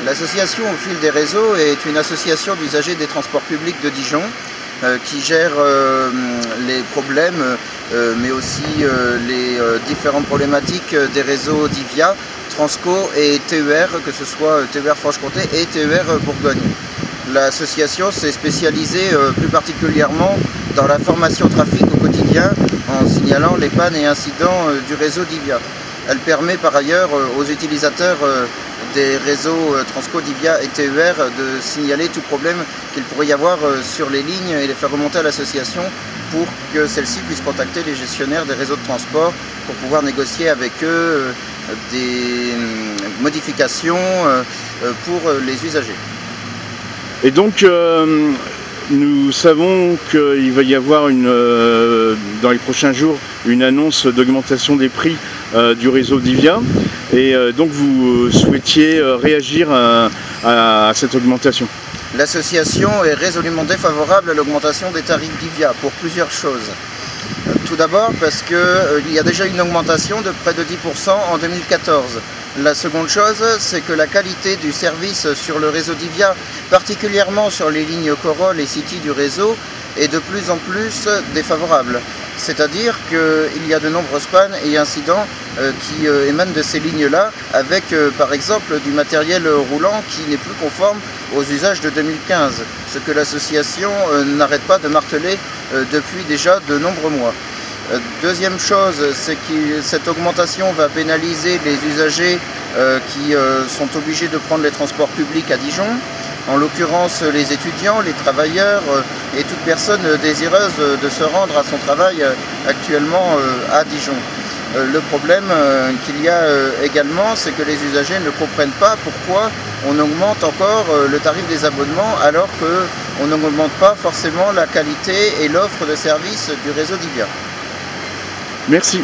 L'association Au fil des réseaux est une association d'usagers des transports publics de Dijon qui gère les problèmes mais aussi les différentes problématiques des réseaux Divia, Transco et TER, que ce soit TER Franche-Comté et TER Bourgogne. L'association s'est spécialisée plus particulièrement dans la formation trafic au quotidien en signalant les pannes et incidents du réseau Divia. Elle permet par ailleurs aux utilisateurs des réseaux Transco, Divia et TER de signaler tout problème qu'il pourrait y avoir sur les lignes et les faire remonter à l'association pour que celle-ci puisse contacter les gestionnaires des réseaux de transport pour pouvoir négocier avec eux des modifications pour les usagers. Et donc, nous savons qu'il va y avoir dans les prochains jours une annonce d'augmentation des prix du réseau Divia. Et donc vous souhaitiez réagir à cette augmentation. L'association est résolument défavorable à l'augmentation des tarifs Divia pour plusieurs choses. Tout d'abord parce qu'il y a déjà une augmentation de près de 10% en 2014. La seconde chose, c'est que la qualité du service sur le réseau Divia, particulièrement sur les lignes Corolle et City du réseau, est de plus en plus défavorable. C'est-à-dire qu'il y a de nombreuses pannes et incidents qui émanent de ces lignes-là, avec par exemple du matériel roulant qui n'est plus conforme aux usages de 2015, ce que l'association n'arrête pas de marteler depuis déjà de nombreux mois. Deuxième chose, c'est que cette augmentation va pénaliser les usagers qui sont obligés de prendre les transports publics à Dijon, en l'occurrence les étudiants, les travailleurs et toute personne désireuse de se rendre à son travail actuellement à Dijon. Le problème qu'il y a également, c'est que les usagers ne comprennent pas pourquoi on augmente encore le tarif des abonnements alors qu'on n'augmente pas forcément la qualité et l'offre de service du réseau Divia. Merci.